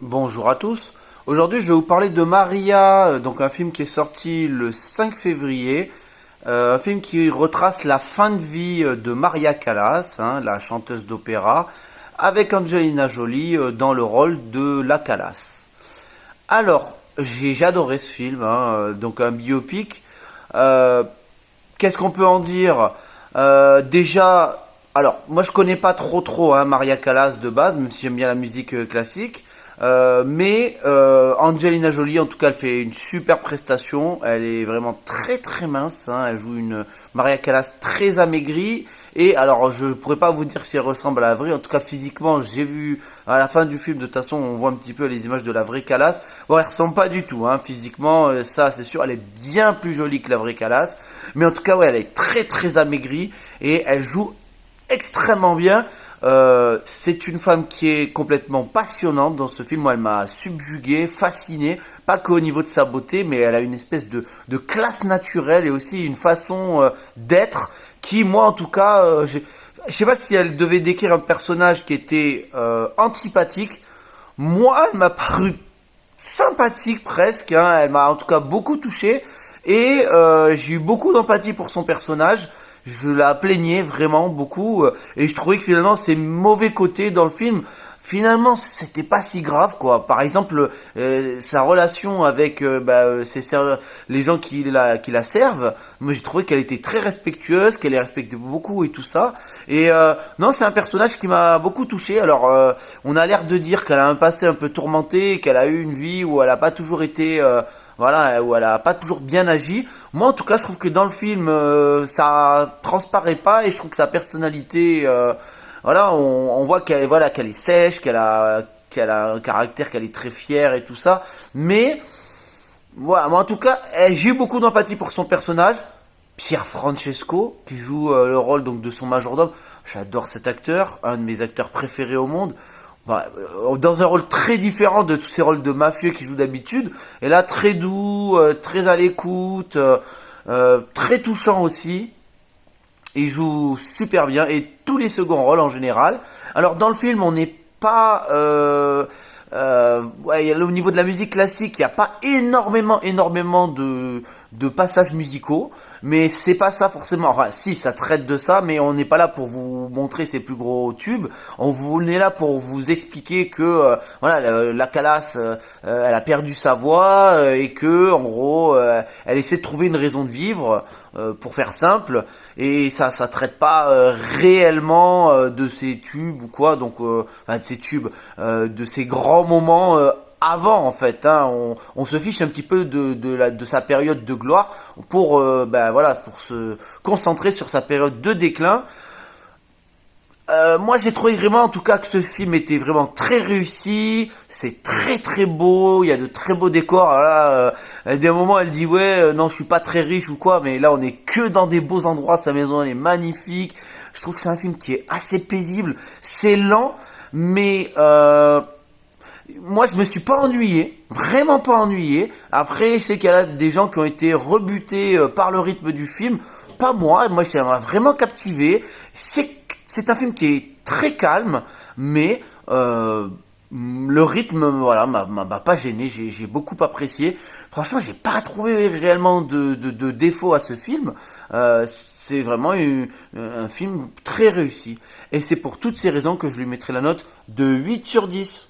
Bonjour à tous. Aujourd'hui, je vais vous parler de Maria, donc un film qui est sorti le 5 février. Un film qui retrace la fin de vie de Maria Callas, la chanteuse d'opéra, avec Angelina Jolie dans le rôle de la Callas. Alors, j'ai adoré ce film, donc un biopic. Euh, Qu'est-ce qu'on peut en dire? Déjà, alors moi je connais pas trop Maria Callas de base, même si j'aime bien la musique classique. Mais Angelina Jolie, en tout cas, elle fait une super prestation. Elle est vraiment très mince. Elle joue une Maria Callas très amaigrie. Et alors, je pourrais pas vous dire si elle ressemble à la vraie. En tout cas, physiquement, j'ai vu à la fin du film. De toute façon, on voit un petit peu les images de la vraie Callas. Bon, elle ressemble pas du tout. Physiquement, ça, c'est sûr. Elle est bien plus jolie que la vraie Callas. Mais en tout cas, ouais, elle est très amaigrie et elle joue extrêmement bien. C'est une femme qui est complètement passionnante dans ce film. Moi, elle m'a subjugué, fasciné, pas qu'au niveau de sa beauté, mais elle a une espèce de classe naturelle et aussi une façon d'être qui, moi, en tout cas, je sais pas si elle devait décrire un personnage qui était antipathique. Moi, elle m'a paru sympathique presque. Elle m'a en tout cas beaucoup touché et j'ai eu beaucoup d'empathie pour son personnage. Je la plaignais vraiment beaucoup et je trouvais que finalement ses mauvais côtés dans le film, finalement c'était pas si grave quoi. Par exemple, sa relation avec les gens qui la servent, moi j'ai trouvé qu'elle était très respectueuse, qu'elle les respectait beaucoup et tout ça. Et non, c'est un personnage qui m'a beaucoup touché. Alors on a l'air de dire qu'elle a un passé un peu tourmenté, qu'elle a eu une vie où elle a pas toujours été voilà, où elle a pas toujours bien agi. Moi, en tout cas, je trouve que dans le film, ça transparaît pas et je trouve que sa personnalité, voilà, on voit qu'elle est sèche, qu'elle a un caractère, qu'elle est très fière et tout ça. Mais, voilà, moi, en tout cas, j'ai eu beaucoup d'empathie pour son personnage. Pierre Francesco, qui joue le rôle donc de son majordome. J'adore cet acteur, un de mes acteurs préférés au monde. Dans un rôle très différent de tous ces rôles de mafieux qu'il joue d'habitude. Et là, très doux, très à l'écoute, très touchant aussi. Il joue super bien et tous les seconds rôles en général. Alors dans le film, on n'est pas au niveau de la musique classique, il n'y a pas énormément de passages musicaux, mais c'est pas ça forcément. Enfin, si, ça traite de ça, mais on n'est pas là pour vous montrer ses plus gros tubes. On est là pour vous expliquer que voilà, la Callas, elle a perdu sa voix et que en gros, elle essaie de trouver une raison de vivre. Pour faire simple, et ça traite pas réellement de ses tubes ou quoi, donc enfin de ses tubes, de ses grands moments avant en fait. On se fiche un petit peu de sa période de gloire pour voilà, pour se concentrer sur sa période de déclin. Moi j'ai trouvé vraiment en tout cas que ce film était vraiment très réussi, c'est très beau, il y a de très beaux décors. Alors là, à des moments elle dit ouais non je suis pas très riche ou quoi, mais là on est que dans des beaux endroits, sa maison elle est magnifique. Je trouve que c'est un film qui est assez paisible, c'est lent, mais moi je me suis pas ennuyé, vraiment pas ennuyé. Après je sais qu'il y a des gens qui ont été rebutés par le rythme du film, pas moi ça m'a vraiment captivé. C'est un film qui est très calme, mais le rythme, voilà, m'a pas gêné. J'ai beaucoup apprécié. Franchement, j'ai pas trouvé réellement de défaut à ce film. C'est vraiment un film très réussi. Et c'est pour toutes ces raisons que je lui mettrai la note de 8 sur 10.